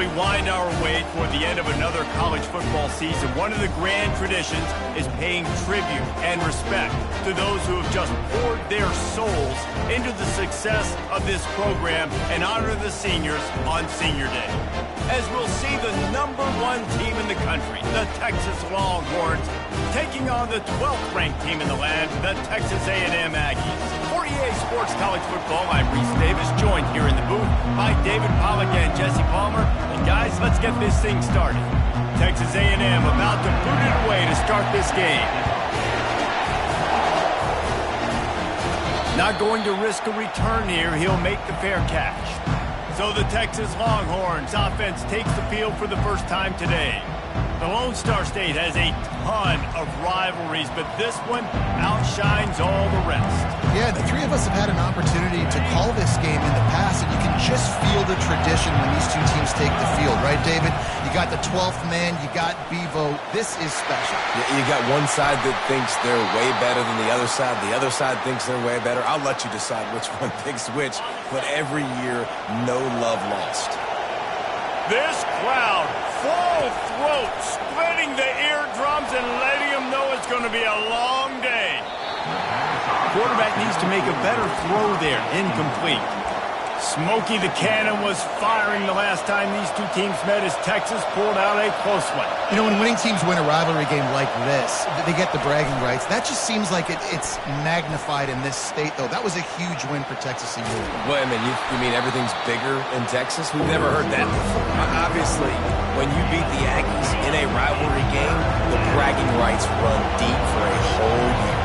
we wind our way toward the end of another college football season, one of the grand traditions is paying tribute and respect to those who have just poured their souls into the success of this program and honor the seniors on Senior Day. As we'll see the #1 team in the country, the Texas Longhorns, taking on the 12th ranked team in the land, the Texas A&M Aggies. For EA Sports College Football, I'm Reese Davis, joined here in the booth by David Pollack and Jesse Palmer. And guys, let's get this thing started. Texas A&M about to boot it away to start this game. Not going to risk a return here. He'll make the fair catch. So the Texas Longhorns offense takes the field for the first time today. The Lone Star State has a ton of rivalries, but this one outshines all the rest. Yeah, the three of us have had an opportunity to call this game in the past, and you can just feel the tradition when these two teams take the field, right, David? You got the 12th man, you got Bevo. This is special. You got one side that thinks they're way better than the other side thinks they're way better. I'll let you decide which one thinks which, but every year, no love lost. This crowd, full throat, splitting the eardrums and letting them know it's going to be a long day. Quarterback needs to make a better throw there. Incomplete. Smokey the Cannon was firing the last time these two teams met as Texas pulled out a close one. You know, when winning teams win a rivalry game like this, they get the bragging rights. That just seems like it's magnified in this state, though. That was a huge win for Texas A&M. Wait a minute, you mean everything's bigger in Texas? We've never heard that before. Obviously, when you beat the Aggies in a rivalry game, the bragging rights run deep for a whole year.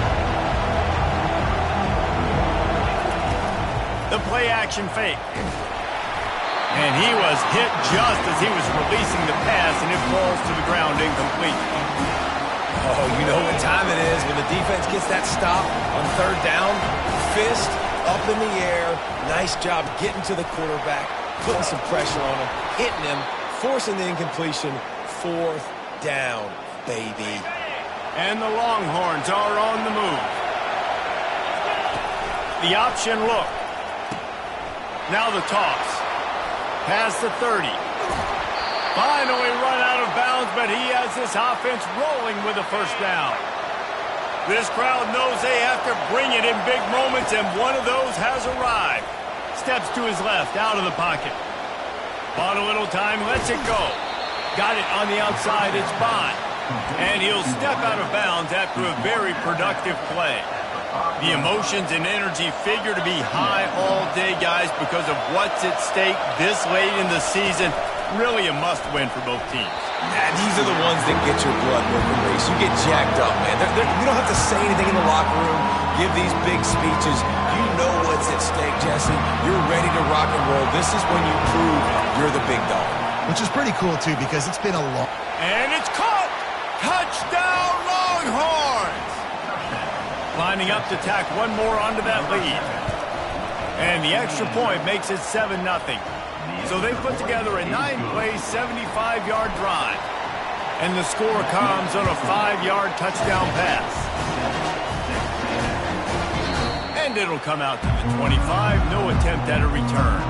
The play-action fake. And he was hit just as he was releasing the pass, and it falls to the ground incomplete. Oh, you know what time it is when the defense gets that stop on third down. Fist up in the air. Nice job getting to the quarterback, putting some pressure on him, hitting him, forcing the incompletion. Fourth down, baby. And the Longhorns are on the move. The option look. Now the toss. Past the 30. Finally run out of bounds, but he has this offense rolling with a first down. This crowd knows they have to bring it in big moments, and one of those has arrived. Steps to his left, out of the pocket. Bought a little time, lets it go. Got it on the outside, it's Bond. And he'll step out of bounds after a very productive play. The emotions and energy figure to be high all day, guys, because of what's at stake this late in the season. Really a must-win for both teams. Yeah, these are the ones that get your blood moving, Reese. You get jacked up, man. You don't have to say anything in the locker room, give these big speeches. You know what's at stake, Jesse. You're ready to rock and roll. This is when you prove you're the big dog. Which is pretty cool, too, because it's been a long... And it's caught! Touchdown, Longhorns! Lining up to tack one more onto that lead. And the extra point makes it 7-0. So they put together a 9-play, 75-yard drive. And the score comes on a 5-yard touchdown pass. And it'll come out to the 25. No attempt at a return.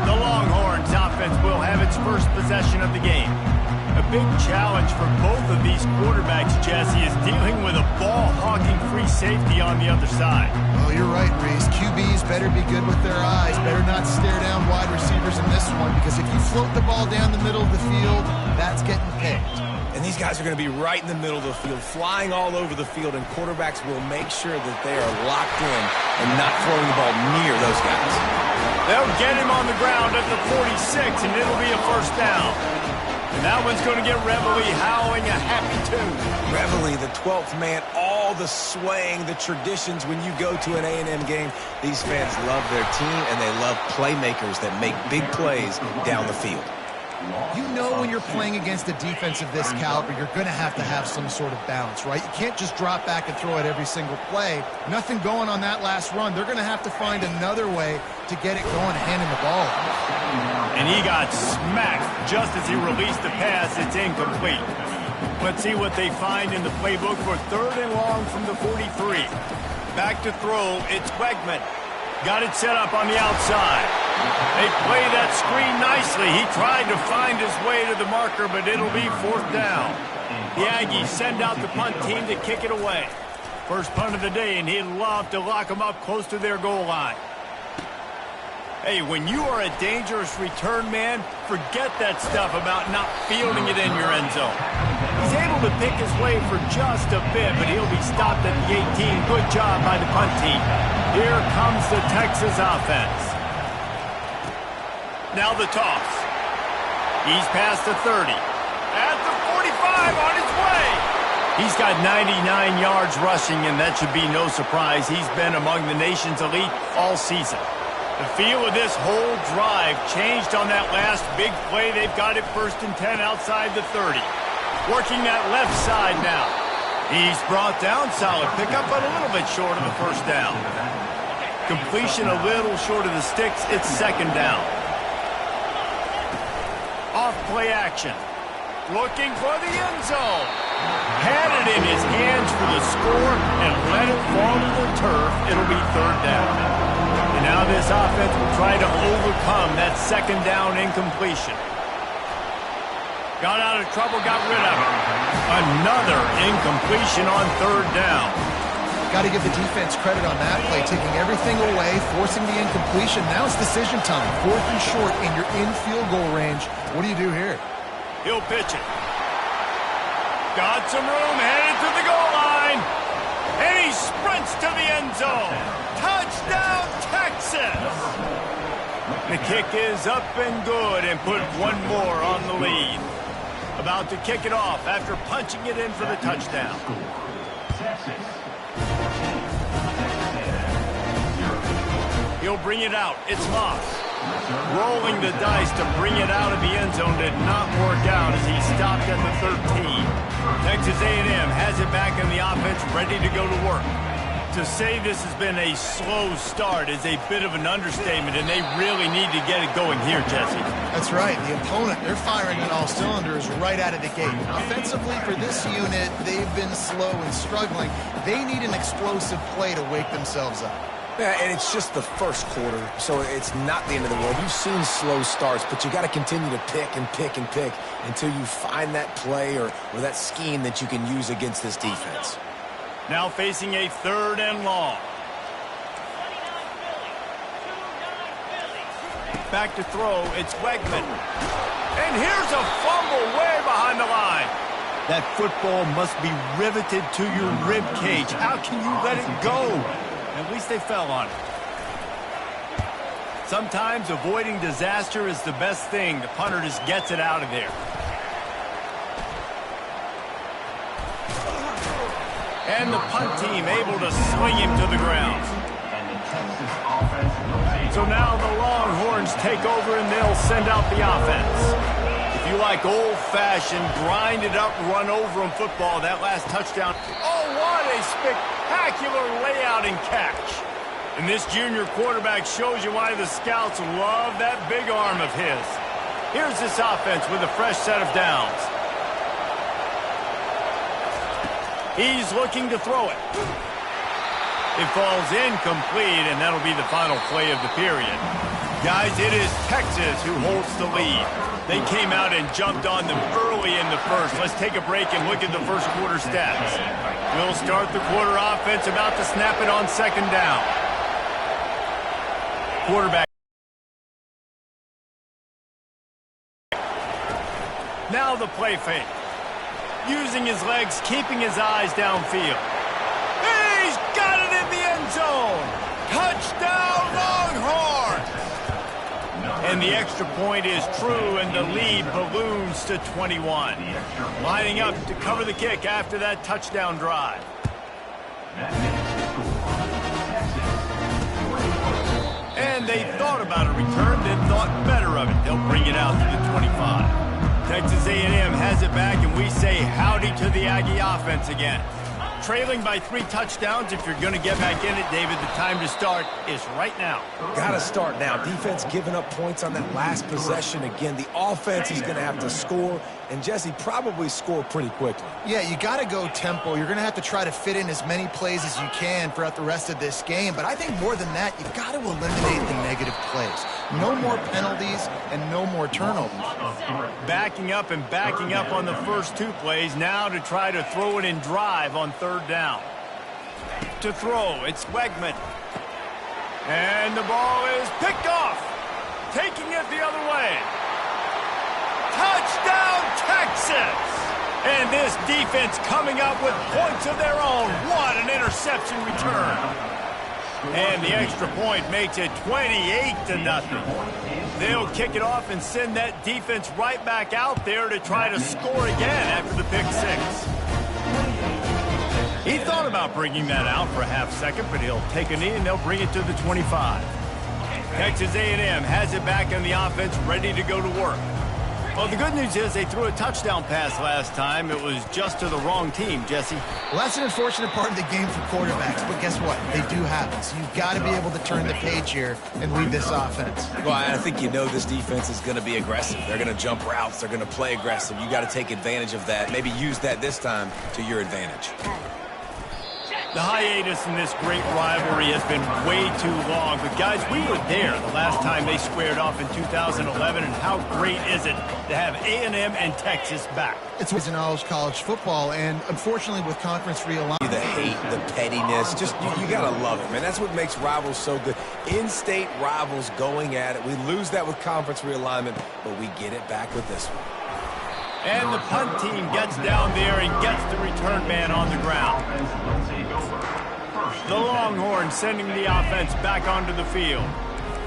The Longhorns offense will have its first possession of the game. A big challenge for both of these quarterbacks, Jesse, is dealing with a ball-hawking free safety on the other side. Well, you're right, Reese. QBs better be good with their eyes. Better not stare down wide receivers in this one, because if you float the ball down the middle of the field, that's getting picked. And these guys are going to be right in the middle of the field, flying all over the field, and quarterbacks will make sure that they are locked in and not throwing the ball near those guys. They'll get him on the ground at the 46, and it'll be a first down. And that one's going to get Reveille howling a happy tune. Reveille, the 12th man, all the swaying, the traditions when you go to an A&M game. These fans love their team, and they love playmakers that make big plays down the field. You know when you're playing against a defense of this caliber, you're going to have some sort of balance, right? You can't just drop back and throw it every single play. Nothing going on that last run. They're going to have to find another way to get it going, handing the ball off. And he got smacked just as he released the pass. It's incomplete. Let's see what they find in the playbook for 3rd and long from the 43. Back to throw, it's Wegman. Got it set up on the outside. They play that screen nicely. He tried to find his way to the marker, but it'll be 4th down. The Aggies send out the punt team to kick it away. First punt of the day, and he'd love to lock them up close to their goal line. Hey, when you are a dangerous return man, forget that stuff about not fielding it in your end zone. He's able to pick his way for just a bit, but he'll be stopped at the 18. Good job by the punt team. Here comes the Texas offense. Now the toss. He's past the 30. At the 45 on his way. He's got 99 yards rushing, and that should be no surprise. He's been among the nation's elite all season. The feel of this whole drive changed on that last big play. They've got it 1st and 10 outside the 30. Working that left side now. He's brought down. Solid pickup, but a little bit short of the 1st down. Completion a little short of the sticks. It's 2nd down. Off play action. Looking for the end zone. Had it in his hands for the score and let it fall to the turf. It'll be 3rd down. And now this offense will try to overcome that 2nd down incompletion. Got out of trouble, got rid of it. Another incompletion on 3rd down. Got to give the defense credit on that play, taking everything away, forcing the incompletion. Now it's decision time. 4th and short, and you're in field goal range. What do you do here? He'll pitch it. Got some room, headed to the goal line. And he sprints to the end zone. Touchdown, Texas! The kick is up and good and put one more on the lead. About to kick it off after punching it in for the touchdown. He'll bring it out. It's Moss. Rolling the dice to bring it out of the end zone did not work out as he stopped at the 13. Texas A&M has it back in the offense, ready to go to work. To say this has been a slow start is a bit of an understatement, and they really need to get it going here, Jesse. That's right. The opponent, they're firing on all cylinders right out of the gate. Offensively, for this unit, they've been slow and struggling. They need an explosive play to wake themselves up. Yeah, and it's just the 1st quarter, so it's not the end of the world. You've seen slow starts, but you got to continue to pick and pick and pick until you find that play or that scheme that you can use against this defense. Now facing a 3rd and long. Back to throw, it's Wegman. And here's a fumble way behind the line. That football must be riveted to your rib cage. How can you let it go? At least they fell on it. Sometimes avoiding disaster is the best thing. The punter just gets it out of there. And the punt team able to swing him to the ground. So now the Longhorns take over and they'll send out the offense. If you like old-fashioned, grind-it-up, run-over-'em football, that last touchdown, oh, what a spectacular layout and catch. And this junior quarterback shows you why the scouts love that big arm of his. Here's this offense with a fresh set of downs. He's looking to throw it. It falls incomplete, and that'll be the final play of the period. Guys, it is Texas who holds the lead. They came out and jumped on them early in the 1st. Let's take a break and look at the 1st quarter stats. We'll start the quarter offense, about to snap it on 2nd down. Quarterback. Now the play fake. Using his legs, keeping his eyes downfield. He's got it in the end zone. Touchdown, Longhorns! And the extra point is true, and the lead balloons to 21. Lining up to cover the kick after that touchdown drive. And they thought about a return, then thought better of it. They'll bring it out to the 25. Texas A&M has it back, and we say howdy to the Aggie offense again. Trailing by 3 touchdowns, if you're going to get back in it, David, the time to start is right now. Got to start now. Defense giving up points on that last possession. Again, the offense is going to have to score, and Jesse probably score pretty quickly. Yeah, you got to go tempo. You're going to have to try to fit in as many plays as you can throughout the rest of this game. But I think more than that, you've got to eliminate the negative plays. No more penalties and no more turnovers. Backing up and backing up on the first 2 plays, now to try to throw it in drive on 3rd down. To throw, it's Wegman. And the ball is picked off. Taking it the other way. Touchdown, Texas! And this defense coming up with points of their own. What an interception return. And the extra point makes it 28-0. They'll kick it off and send that defense right back out there to try to score again after the pick 6. He thought about bringing that out for a half second, but he'll take a knee and they'll bring it to the 25. Texas A&M has it back in the offense, ready to go to work. Well, the good news is they threw a touchdown pass last time. It was just to the wrong team, Jesse. Well, that's an unfortunate part of the game for quarterbacks, but guess what? They do happen. So you've got to be able to turn the page here and lead this offense. Well, I think you know this defense is going to be aggressive. They're going to jump routes. They're going to play aggressive. You got to take advantage of that. Maybe use that this time to your advantage. The hiatus in this great rivalry has been way too long. But, guys, we were there the last time they squared off in 2011. And how great is it to have A&M and Texas back? It's always in college football, and unfortunately with conference realignment. The hate, the pettiness, just you got to love it, man. That's what makes rivals so good. In-state rivals going at it. We lose that with conference realignment, but we get it back with this one. And the punt team gets down there and gets the return man on the ground. The Longhorns sending the offense back onto the field.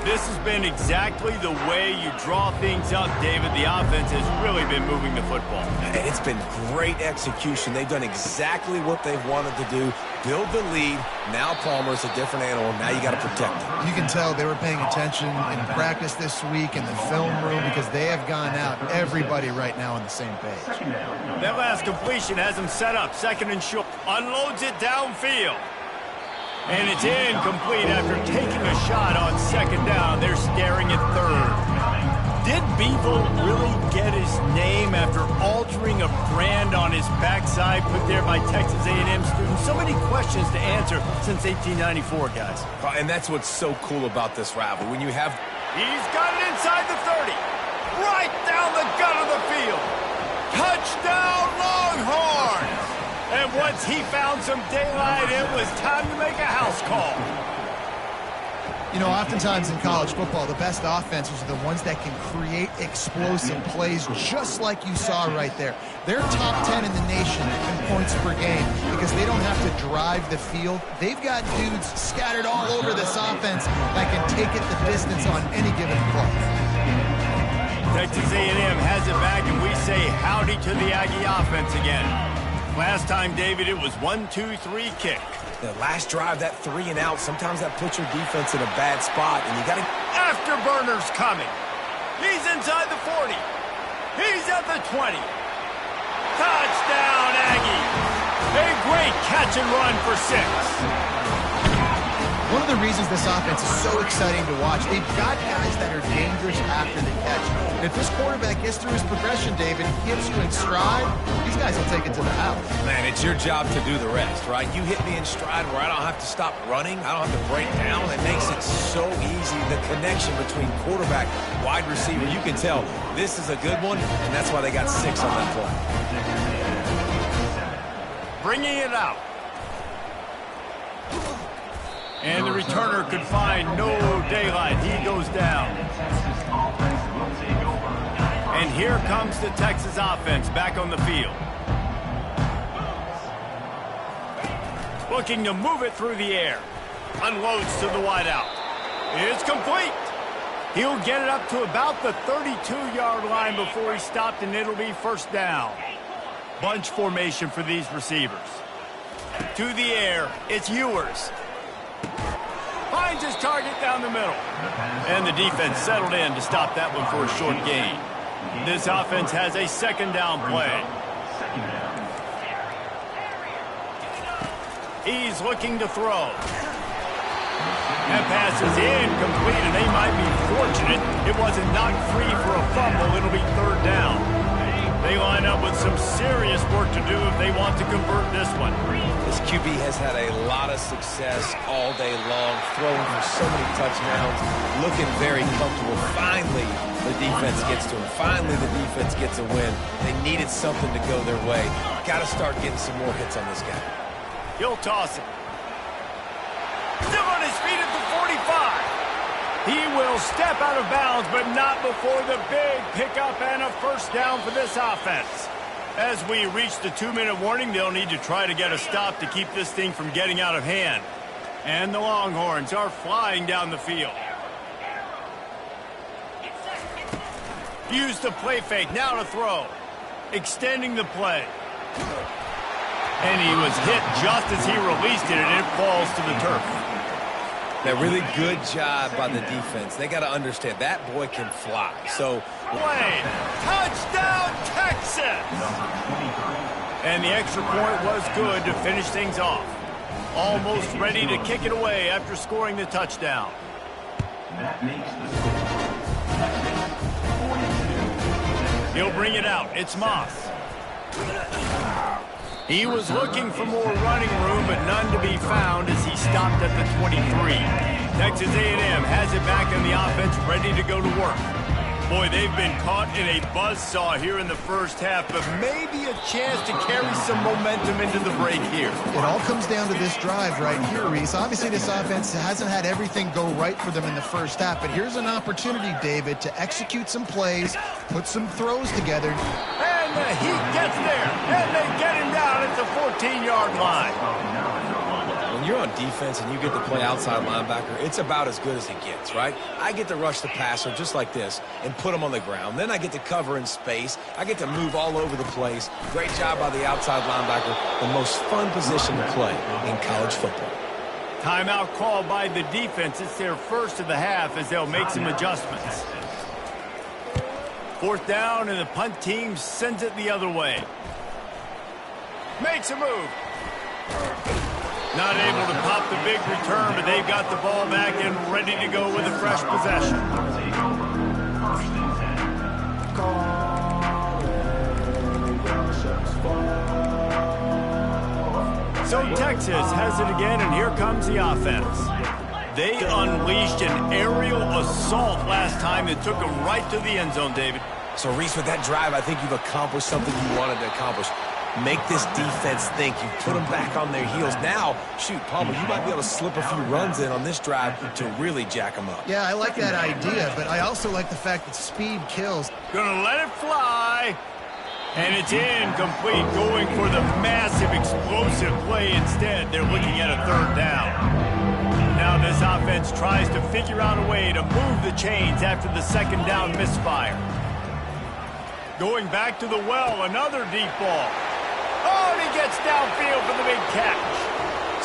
This has been exactly the way you draw things up, David. The offense has really been moving the football. And it's been great execution. They've done exactly what they've wanted to do. Build the lead. Now Palmer's a different animal. Now you got to protect him. You can tell they were paying attention in practice this week in the film room because they have gone out, everybody right now on the same page. That last completion has him set up, 2nd and short. Unloads it downfield. And it's incomplete after taking a shot on 2nd down. They're staring at 3rd. Did Beevil really get his name after altering a brand on his backside put there by Texas A&M students? So many questions to answer since 1894, guys. And that's what's so cool about this rivalry. When you have... He's got it inside the 30. Right down the gut of the field. Touchdown, Longhorns! And once he found some daylight, it was time to make a house call. You know, oftentimes in college football, the best offenses are the ones that can create explosive plays just like you saw right there. They're top 10 in the nation in points per game because they don't have to drive the field. They've got dudes scattered all over this offense that can take it the distance on any given play. Texas A&M has it back, and we say howdy to the Aggie offense again. Last time, David, it was 1-2-3 kick. The last drive, that 3 and out, sometimes that puts your defense in a bad spot, and you got to... Afterburner's coming. He's inside the 40. He's at the 20. Touchdown, Aggie. A great catch and run for 6. One of the reasons this offense is so exciting to watch, they've got guys that are dangerous after the catch. And if this quarterback gets through his progression, David, gets you in stride, these guys will take it to the house. Man, it's your job to do the rest, right? You hit me in stride where I don't have to stop running. I don't have to break down. It makes it so easy. The connection between quarterback, wide receiver, you can tell this is a good one, and that's why they got 6 on that play. Bringing it out. And the returner could find no daylight. He goes down. And here comes the Texas offense back on the field. Looking to move it through the air. Unloads to the wideout. It's complete. He'll get it up to about the 32-yard line before he stopped, and it'll be 1st down. Bunch formation for these receivers. To the air, it's Ewers. Finds his target down the middle. And the defense settled in to stop that one for a short gain. This offense has a 2nd down play. He's looking to throw. That pass is incomplete, and they might be fortunate it wasn't knocked free for a fumble. It'll be 3rd down. They line up with some serious work to do if they want to convert this one. This QB has had a lot of success all day long, throwing for so many touchdowns, looking very comfortable. Finally, the defense gets to him. Finally, the defense gets a win. They needed something to go their way. Got to start getting some more hits on this guy. He'll toss it. Still on his feet at the 45. He will step out of bounds, but not before the big pickup and a first down for this offense. As we reach the 2-minute warning, they'll need to try to get a stop to keep this thing from getting out of hand. And the Longhorns are flying down the field. Use the play fake, now to throw. Extending the play. And he was hit just as he released it, and it falls to the turf. That really good job by the defense. They got to understand that boy can fly. So, play. Touchdown, Texas! And the extra point was good to finish things off. Almost ready to kick it away after scoring the touchdown. That makes the score 42. He'll bring it out. It's Moss. He was looking for more running room, but none to be found as he stopped at the 23. Texas A&M has it back in the offense, ready to go to work. Boy, they've been caught in a buzzsaw here in the first half, but maybe a chance to carry some momentum into the break here. It all comes down to this drive right here, Reese. Obviously, this offense hasn't had everything go right for them in the first half, but here's an opportunity, David, to execute some plays, put some throws together. And the Heat gets there, and they get him down at the 14-yard line. when you're on defense and you get to play outside linebacker, it's about as good as it gets, right? I get to rush the passer just like this and put him on the ground. Then I get to cover in space. I get to move all over the place. Great job by the outside linebacker. The most fun position to play in college football. Timeout called by the defense. It's their first of the half as they'll make some adjustments. Fourth down, and the punt team sends it the other way. Makes a move. Not able to pop the big return, but they've got the ball back and ready to go with a fresh possession. So Texas has it again, and here comes the offense. They unleashed an aerial assault last time that took them right to the end zone, David. So, Reese, with that drive, I think you've accomplished something you wanted to accomplish. Make this defense think. You put them back on their heels. Now, shoot, Palmer, you might be able to slip a few runs in on this drive to really jack them up. Yeah, I like that idea, but I also like the fact that speed kills. Gonna let it fly. And it's incomplete, going for the massive, explosive play instead. They're looking at a third down. Now this offense tries to figure out a way to move the chains after the second down misfire. Going back to the well, another deep ball. Oh, and he gets downfield for the big catch.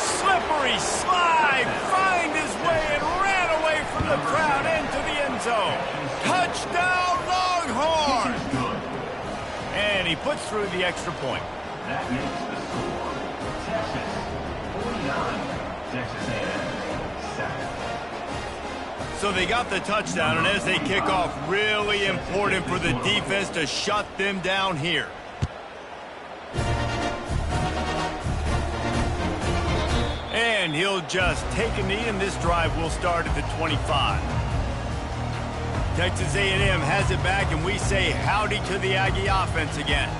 Slippery slide, find his way and ran away from the crowd into the end zone. Touchdown, Longhorns! And he puts through the extra point. That makes the score Texas 49, Texas A&M 7. So they got the touchdown, and as they kick off, really important for the defense to shut them down here. And he'll just take a knee, and this drive will start at the 25. Texas A&M has it back, and we say howdy to the Aggie offense again.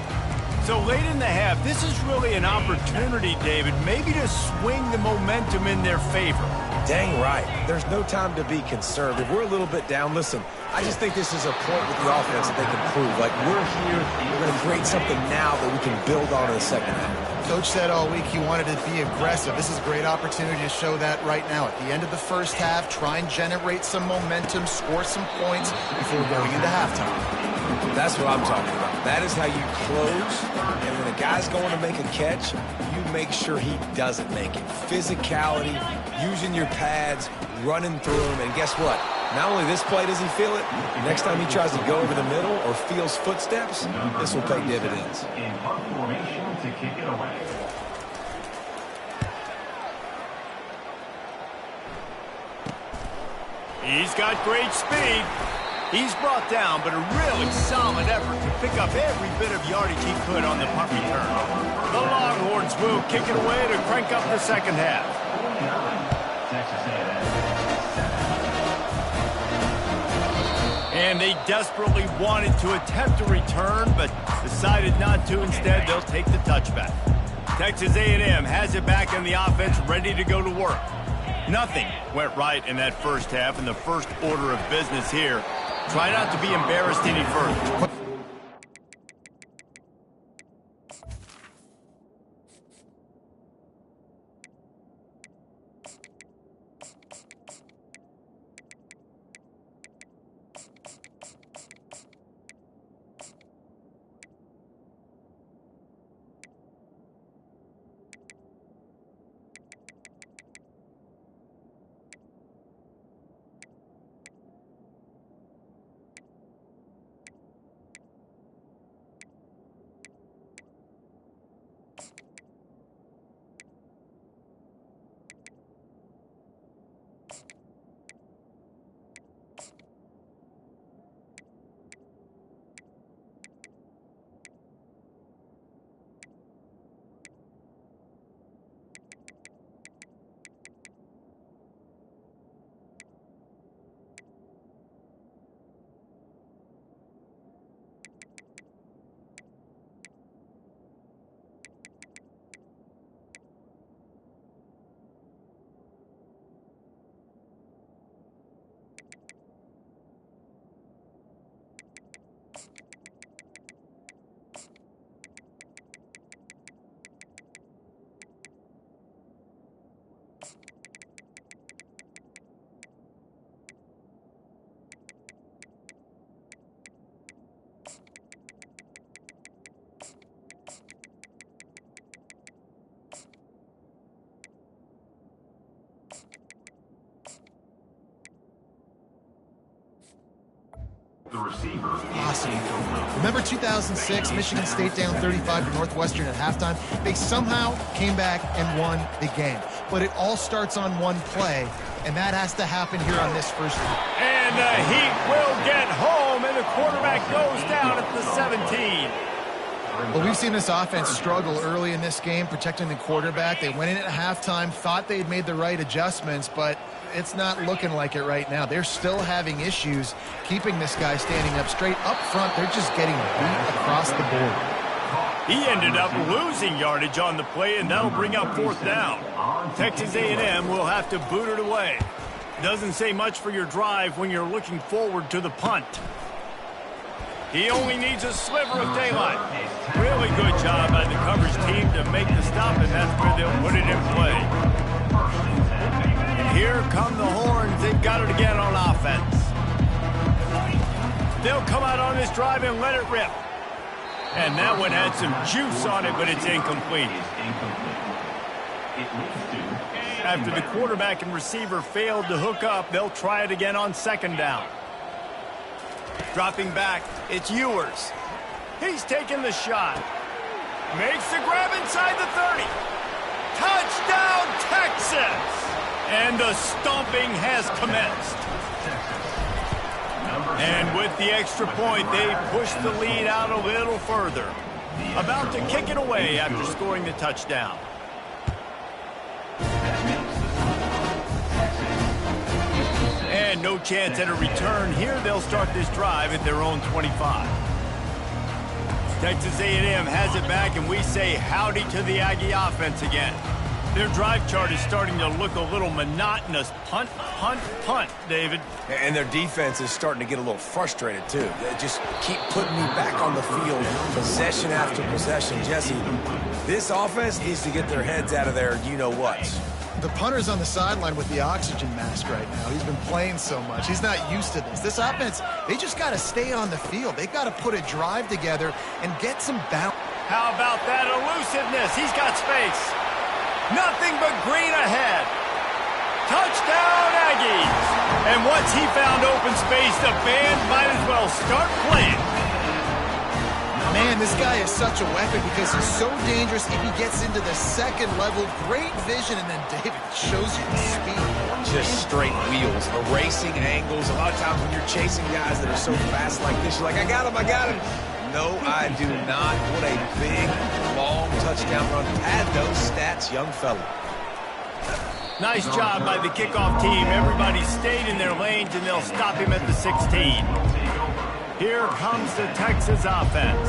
So late in the half, this is really an opportunity, David, maybe to swing the momentum in their favor. Dang right. There's no time to be concerned. If we're a little bit down, listen, I just think this is a point with the offense that they can prove. Like, we're here, we're going to create something now that we can build on in the second half. Coach said all week he wanted to be aggressive. This is a great opportunity to show that right now. At the end of the first half, try and generate some momentum, score some points before going into halftime. That's what I'm talking about. That is how you close, and when a guy's going to make a catch, you make sure he doesn't make it. Physicality, using your pads, running through him, and guess what? Not only this play does he feel it, next time he tries to go over the middle or feels footsteps, this will pay dividends. In punt formation to kick it away. He's got great speed. He's brought down, but a really solid effort to pick up every bit of yardage he could on the punt return. The Longhorns will kick it away to crank up the second half. 49, Texas A&M, 7. And they desperately wanted to attempt a return, but decided not to. Instead, they'll take the touchback. Texas A&M has it back in the offense, ready to go to work. Nothing went right in that first half, and the first order of business here. Try not to be embarrassed any further. The receiver. Awesome. Remember 2006, Michigan State down 35 to Northwestern at halftime? They somehow came back and won the game. But it all starts on one play, and that has to happen here on this first one. And the Heat will get home, and the quarterback goes down at the 17. Well, we've seen this offense struggle early in this game, protecting the quarterback. They went in at halftime, thought they'd made the right adjustments, but it's not looking like it right now. They're still having issues keeping this guy standing up straight. Up front, they're just getting beat across the board. He ended up losing yardage on the play, and that'll bring up fourth down. Texas A&M will have to boot it away. Doesn't say much for your drive when you're looking forward to the punt. He only needs a sliver of daylight. Really good job by the coverage team to make the stop, and that's where they'll put it in play. And here come the horns. They've got it again on offense. They'll come out on this drive and let it rip. And that one had some juice on it, but it's incomplete. After the quarterback and receiver failed to hook up, they'll try it again on second down. Dropping back, it's Ewers. He's taking the shot. Makes the grab inside the 30. Touchdown, Texas! And the stomping has commenced. And with the extra point, they push the lead out a little further. About to kick it away after scoring the touchdown. And no chance at a return. Here they'll start this drive at their own 25. Texas A&M has it back, and we say howdy to the Aggie offense again. Their drive chart is starting to look a little monotonous. Punt, punt, punt, David. And their defense is starting to get a little frustrated, too. They just keep putting me back on the field, possession after possession. Jesse, this offense needs to get their heads out of their you-know-whats. The punter's on the sideline with the oxygen mask right now. He's been playing so much. He's not used to this. This offense, they just got to stay on the field. They've got to put a drive together and get some balance. How about that elusiveness? He's got space. Nothing but green ahead. Touchdown, Aggies. And once he found open space, the band might as well start playing. Man, this guy is such a weapon because he's so dangerous if he gets into the second level. Great vision, and then David shows you the speed. just straight wheels, erasing angles. A lot of times when you're chasing guys that are so fast like this, you're like, I got him. No, I do not. What a big, long touchdown run. Pad those stats, young fella. Nice job by the kickoff team. Everybody stayed in their lanes, and they'll stop him at the 16. Here comes the Texas offense.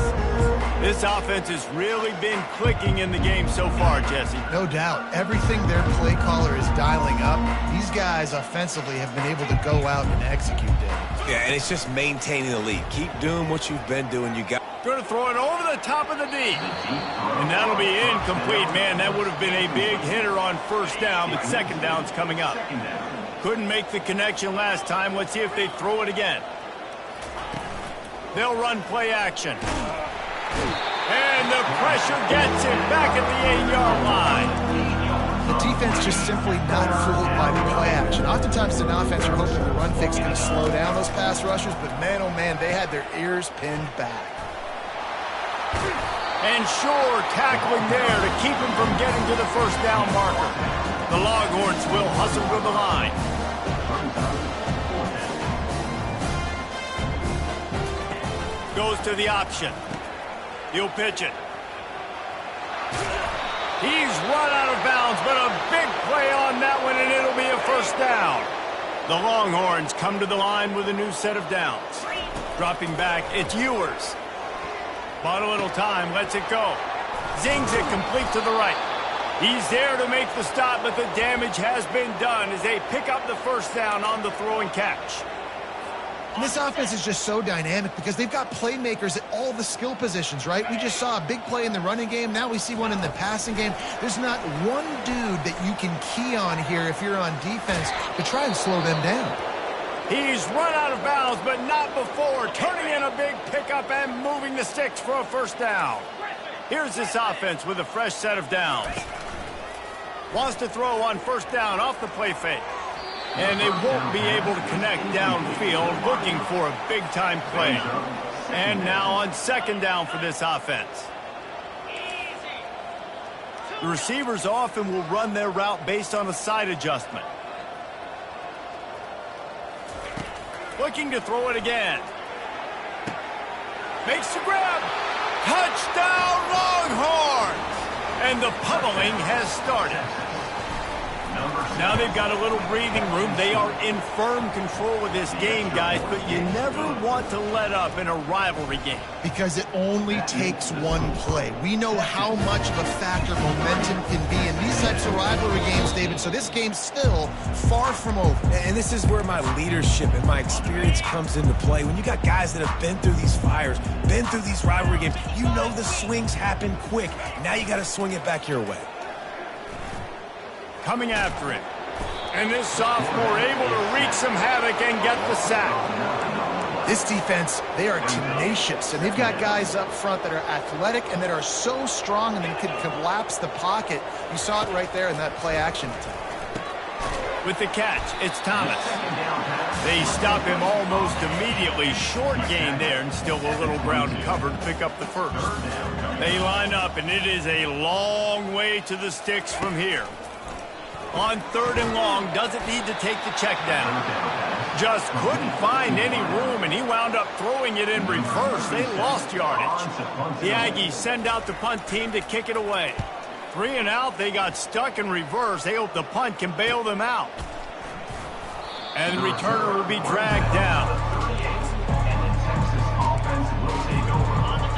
This offense has really been clicking in the game so far, Jesse. No doubt. Everything their play caller is dialing up, these guys offensively have been able to go out and execute it. Yeah, and it's just maintaining the lead. Keep doing what you've been doing. You got. Going to throw it over the top of the D. And that'll be incomplete. Man, that would have been a big hitter on first down, but second down's coming up. Couldn't make the connection last time. Let's see if they throw it again. They'll run play action. And the pressure gets him back at the 8-yard line. The defense just simply not fooled by the play action. Oftentimes, an offense, you're hoping the run fix can slow down those pass rushers, but man, oh man, they had their ears pinned back. And sure, tackling there to keep him from getting to the first down marker. The Longhorns will hustle to the line. Goes to the option. He'll pitch it. He's run out of bounds, but a big play on that one, and it'll be a first down. The Longhorns come to the line with a new set of downs. Dropping back, it's Ewers. Bought a little time, lets it go. Zings it complete to the right. He's there to make the stop, but the damage has been done as they pick up the first down on the throw and catch. And this offense is just so dynamic because they've got playmakers at all the skill positions, right? We just saw a big play in the running game. Now we see one in the passing game. There's not one dude that you can key on here if you're on defense to try and slow them down. He's run out of bounds, but not before. Turning in a big pickup and moving the sticks for a first down. Here's this offense with a fresh set of downs. Wants to throw on first down off the play fake. And they won't be able to connect downfield, looking for a big-time play. And now on second down for this offense. The receivers often will run their route based on a side adjustment. Looking to throw it again. Makes the grab. Touchdown, Longhorns! And the pummeling has started. Now they've got a little breathing room. They are in firm control of this game, guys, but you never want to let up in a rivalry game. Because it only takes one play. We know how much of a factor momentum can be in these types of rivalry games, David, so this game's still far from over. And this is where my leadership and my experience comes into play. When you got guys that have been through these fires, been through these rivalry games, you know the swings happen quick. Now you got to swing it back your way. Coming after it. And this sophomore able to wreak some havoc and get the sack. This defense, they are tenacious, and they've got guys up front that are athletic and that are so strong and they can collapse the pocket. You saw it right there in that play action attempt. With the catch, it's Thomas. They stop him almost immediately. Short gain there and still a little ground covered to pick up the first. They line up, and it is a long way to the sticks from here. On third and long, doesn't need to take the check down. Just couldn't find any room, and he wound up throwing it in reverse. They lost yardage. The Aggies send out the punt team to kick it away. 3 and out, they got stuck in reverse. They hope the punt can bail them out. And the returner will be dragged down.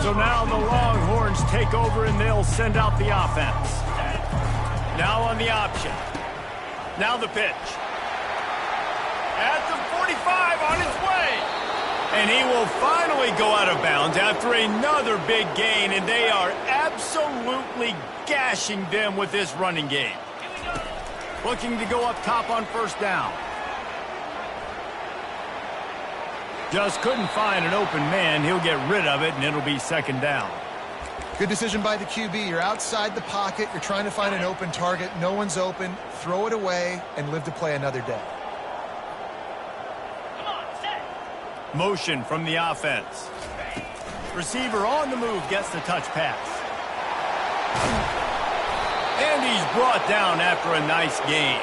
So now the Longhorns take over, and they'll send out the offense. Now on the option. Now the pitch. At the 45 on his way. And he will finally go out of bounds after another big gain, and they are absolutely gashing them with this running game. Looking to go up top on first down. Just couldn't find an open man. He'll get rid of it, and it'll be second down. Good decision by the QB. You're outside the pocket. You're trying to find an open target. No one's open. Throw it away and live to play another day. Motion from the offense. Receiver on the move gets the touch pass. And he's brought down after a nice gain.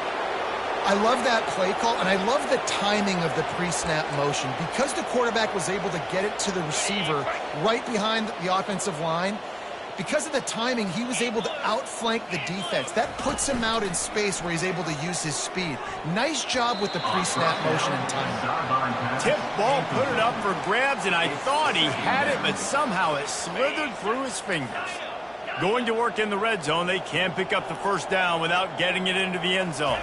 I love that play call, and I love the timing of the pre-snap motion. Because the quarterback was able to get it to the receiver right behind the offensive line, because of the timing, he was able to outflank the defense. That puts him out in space where he's able to use his speed. Nice job with the pre-snap motion and timing. Tip ball, put it up for grabs, and I thought he had it, but somehow it slithered through his fingers. Going to work in the red zone, they can't pick up the first down without getting it into the end zone.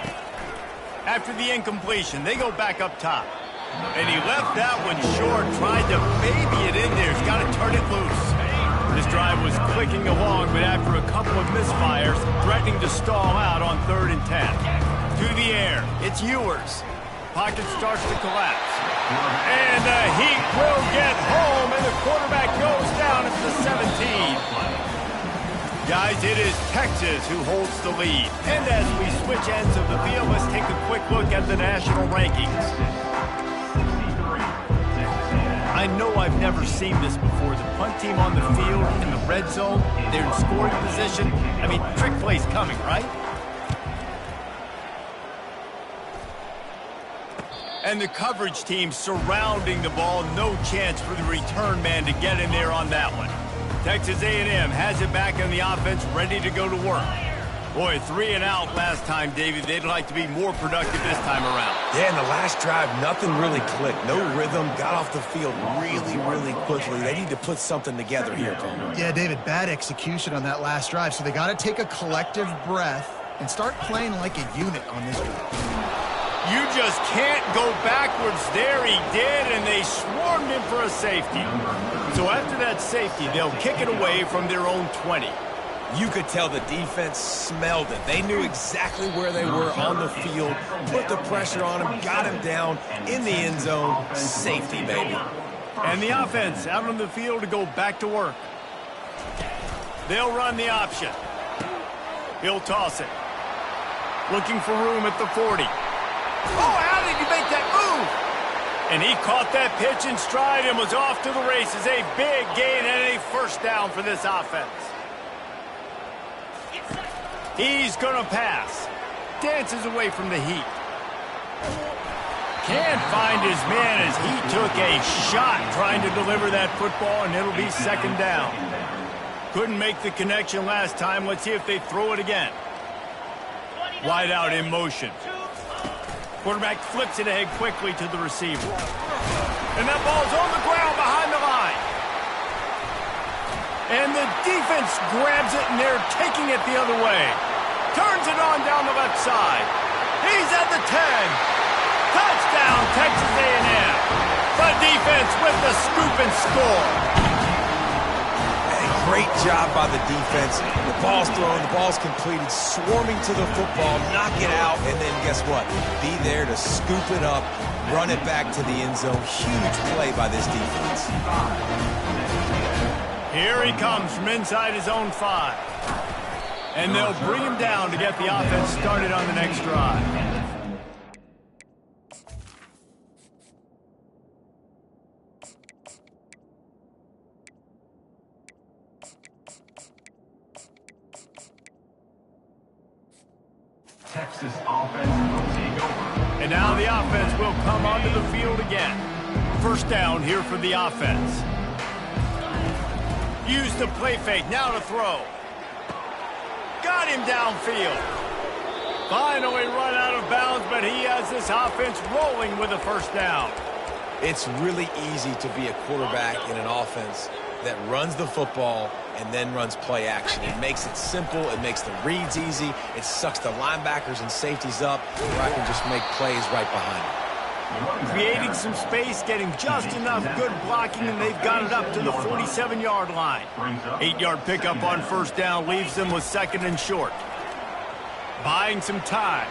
After the incompletion, they go back up top. And he left that one short, tried to baby it in there. He's got to turn it loose. This drive was clicking along, but after a couple of misfires, threatening to stall out on 3rd and 10. To the air, it's Ewers. Pocket starts to collapse. And the Heat will get home, and the quarterback goes down at the 17. Guys, it is Texas who holds the lead. And as we switch ends of the field, let's take a quick look at the national rankings. I know I've never seen this before. The punt team on the field in the red zone, they're in scoring position. I mean, trick play's coming, right? And the coverage team surrounding the ball. No chance for the return man to get in there on that one. Texas A&M has it back on the offense, ready to go to work. Boy, 3 and out last time, David. They'd like to be more productive this time around. Yeah, in the last drive, nothing really clicked. No rhythm, got off the field really, really quickly. They need to put something together here, Tom. Yeah, David, bad execution on that last drive, so they got to take a collective breath and start playing like a unit on this drive. You just can't go backwards there. He did, and they swarmed him for a safety. So after that safety, they'll kick it away from their own 20. You could tell the defense smelled it. They knew exactly where they were on the field, put the pressure on him, got him down in the end zone. Safety, baby. And the offense out on the field to go back to work. They'll run the option. He'll toss it. Looking for room at the 40. Oh, how did he make that move? And he caught that pitch in stride and was off to the races. A big gain and a first down for this offense. He's going to pass. Dances away from the Heat. Can't find his man as he took a shot trying to deliver that football, and it'll be 2nd down. Couldn't make the connection last time. Let's see if they throw it again. Wide out in motion. Quarterback flips it ahead quickly to the receiver. And that ball's on the ground behind the line. And the defense grabs it, and they're taking it the other way. Turns it on down the left side. He's at the 10. Touchdown, Texas A&M. The defense with the scoop and score. Great job by the defense. The ball's thrown, the ball's completed, swarming to the football, knock it out, and then guess what? Be there to scoop it up, run it back to the end zone. Huge play by this defense. Here he comes from inside his own 5. And they'll bring him down to get the offense started on the next drive. Texas offense will take over. And now the offense will come onto the field again. First down here for the offense. Use the play fake, now to throw. Got him downfield. Finally run out of bounds, but he has this offense rolling with a first down. It's really easy to be a quarterback in an offense that runs the football and then runs play action. It makes it simple. It makes the reads easy. It sucks the linebackers and safeties up where I can just make plays right behind them. Creating some space, getting just enough good blocking, and they've got it up to the 47-yard line. 8-yard pickup on first down leaves them with 2nd and short. Buying some time.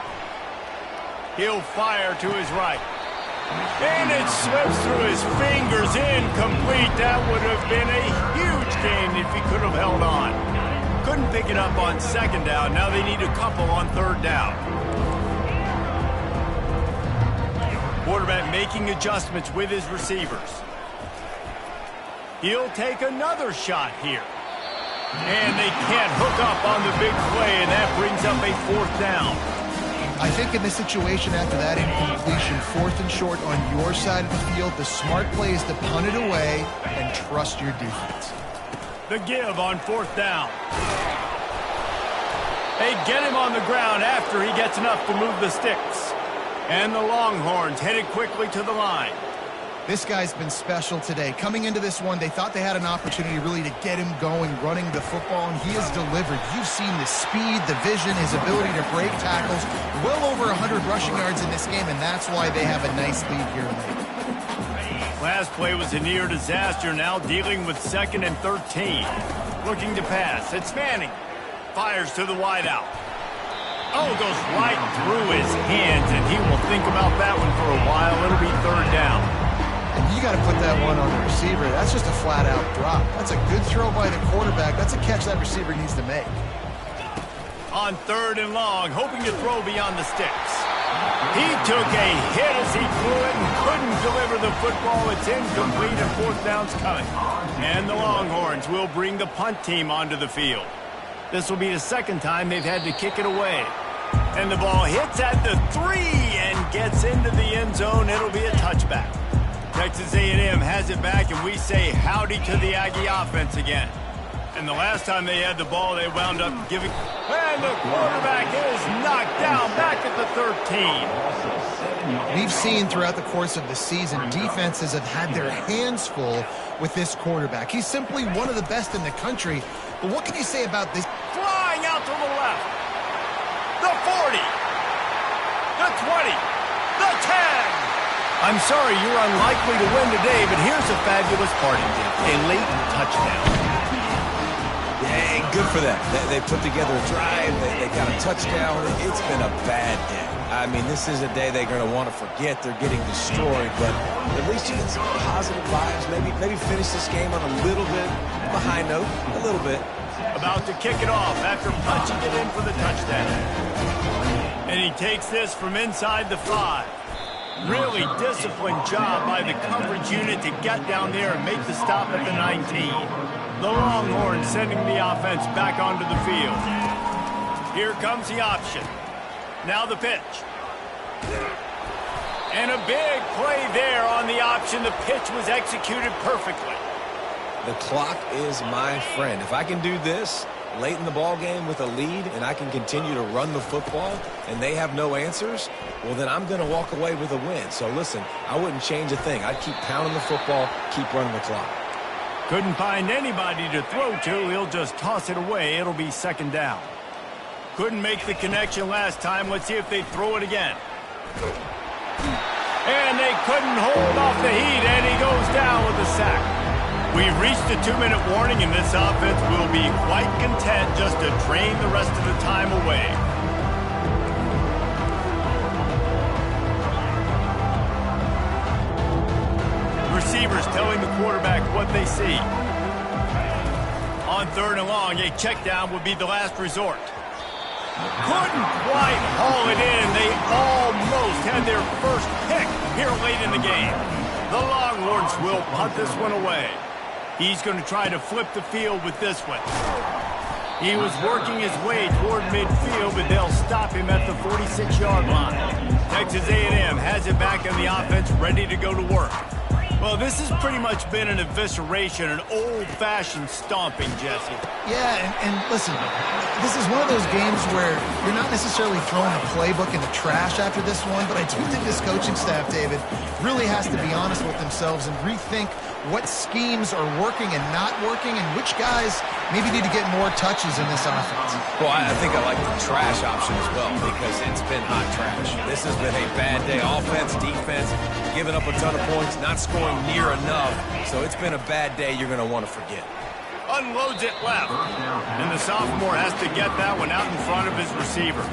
He'll fire to his right. And it slips through his fingers, incomplete. That would have been a huge gain if he could have held on. Couldn't pick it up on 2nd down. Now they need a couple on 3rd down. Quarterback making adjustments with his receivers. He'll take another shot here. And they can't hook up on the big play, and that brings up a 4th down. I think in this situation after that incompletion, 4th and short on your side of the field, the smart play is to punt it away and trust your defense. The give on 4th down. They get him on the ground after he gets enough to move the sticks. And the Longhorns headed quickly to the line. This guy's been special today. Coming into this one, they thought they had an opportunity really to get him going, running the football, and he has delivered. You've seen the speed, the vision, his ability to break tackles. Well over 100 rushing yards in this game, and that's why they have a nice lead here late. Last play was a near disaster, now dealing with 2nd and 13. Looking to pass. It's Manning. Fires to the wideout. Oh, goes right through his hands, and he will think about that one for a while. It'll be 3rd down. And you got to put that one on the receiver. That's just a flat-out drop. That's a good throw by the quarterback. That's a catch that receiver needs to make. On 3rd and long, hoping to throw beyond the sticks. He took a hit as he threw it and couldn't deliver the football. It's incomplete, and 4th down's coming. And the Longhorns will bring the punt team onto the field. This will be the 2nd time they've had to kick it away. And the ball hits at the 3 and gets into the end zone. It'll be a touchback. Texas A&M has it back, and we say howdy to the Aggie offense again. And the last time they had the ball, they wound up giving... And the quarterback is knocked down back at the 13. We've seen throughout the course of the season, defenses have had their hands full with this quarterback. He's simply one of the best in the country. But what can you say about this? Flying out to the left. The 40. The 20. The 10. I'm sorry you're unlikely to win today, but here's a fabulous parting gift. A late touchdown. Hey, good for them. They put together a drive. They got a touchdown. It's been a bad day. I mean, this is a day they're going to want to forget. They're getting destroyed, but at least you get some positive vibes. Maybe finish this game on a little bit of a high note, a little bit. About to kick it off after punching it in for the touchdown. And he takes this from inside the 5. Really disciplined job by the coverage unit to get down there and make the stop at the 19. The Longhorns sending the offense back onto the field. Here comes the option. Now the pitch. And a big play there on the option. The pitch was executed perfectly. The clock is my friend. If I can do this late in the ball game with a lead and I can continue to run the football and they have no answers, well, then I'm going to walk away with a win. So listen, I wouldn't change a thing. I'd keep pounding the football, keep running the clock. Couldn't find anybody to throw to. He'll just toss it away. It'll be 2nd down. Couldn't make the connection last time. Let's see if they throw it again. And they couldn't hold off the heat, and he goes down with a sack. We've reached a 2-minute warning, and this offense will be quite content just to drain the rest of the time away. Receivers telling the quarterback what they see. On 3rd and long, a check down would be the last resort. Couldn't quite haul it in. They almost had their first pick here late in the game. The Longhorns will punt this one away. He's going to try to flip the field with this one. He was working his way toward midfield, but they'll stop him at the 46-yard line. Texas A&M has it back in the offense, ready to go to work. Well, this has pretty much been an evisceration, an old-fashioned stomping, Jesse. Yeah, and listen, this is one of those games where you're not necessarily throwing the playbook in the trash after this one, but I do think this coaching staff, David, really has to be honest with themselves and rethink what schemes are working and not working and which guys maybe need to get more touches in this offense. Well, I think I like the trash option as well because it's been hot trash. This has been a bad day. Offense, defense, giving up a ton of points, not scoring near enough. So it's been a bad day you're going to want to forget. Unloads it left. And the sophomore has to get that one out in front of his receiver.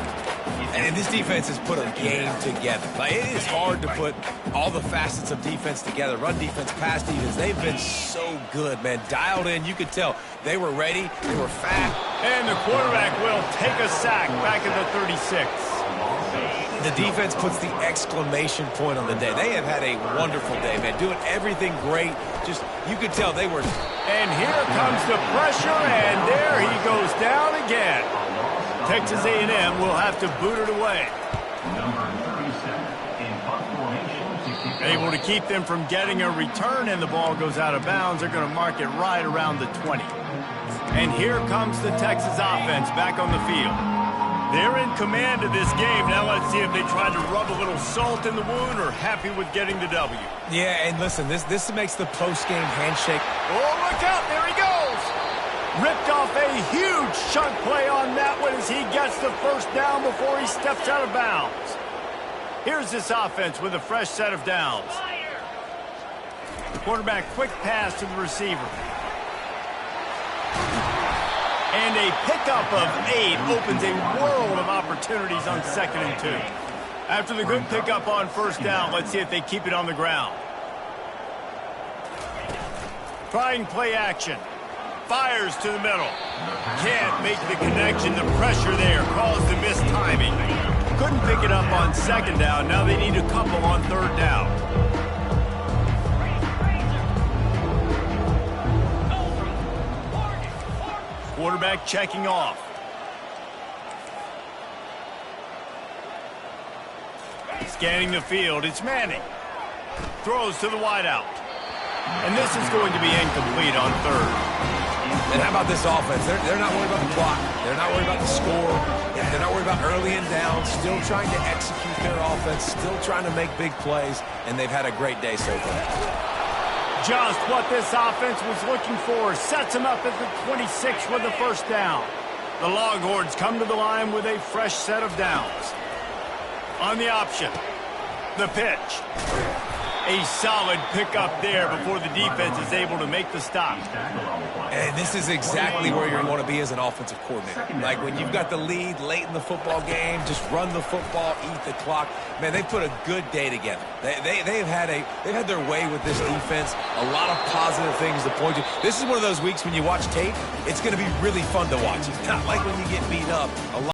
And this defense has put a game together. Like, it is hard to put all the facets of defense together. Run defense, pass defense. They've been so good, man. Dialed in. You could tell they were ready. They were fast. And the quarterback will take a sack back at the 36. The defense puts the exclamation point on the day. They have had a wonderful day, man. Doing everything great. Just, you could tell they were. And here comes the pressure, and there he goes down again. Texas A&M will have to boot it away. Number 37 in punt formation to kick it Able off. to keep them from getting a return, and the ball goes out of bounds. They're going to mark it right around the 20. And here comes the Texas offense back on the field. They're in command of this game. Now let's see if they try to rub a little salt in the wound or happy with getting the W. Yeah, and listen, this makes the post-game handshake. Oh, look out. There he goes. Ripped off a huge chunk play on that one as he gets the first down before he steps out of bounds. Here's this offense with a fresh set of downs. The quarterback quick pass to the receiver. And a pickup of 8 opens a world of opportunities on 2nd and 2. After the good pickup on first down, let's see if they keep it on the ground. Trying play action. Fires to the middle. Can't make the connection. The pressure there caused the missed timing. Couldn't pick it up on 2nd down. Now they need a couple on 3rd down. Quarterback checking off. Scanning the field, it's Manning. Throws to the wideout. And this is going to be incomplete on 3rd. And how about this offense? They're not worried about the clock. They're not worried about the score. They're not worried about early and down. Still trying to execute their offense. Still trying to make big plays. And they've had a great day so far. Just what this offense was looking for. Sets him up at the 26 with the first down. The Longhorns come to the line with a fresh set of downs. On the option, the pitch. A solid pickup there before the defense is able to make the stop. And this is exactly where you want to be as an offensive coordinator. Like when you've got the lead late in the football game, just run the football, eat the clock. Man, they've put a good day together. They've had their way with this defense. A lot of positive things to point to. This is one of those weeks when you watch tape, it's going to be really fun to watch. It's not like when you get beat up.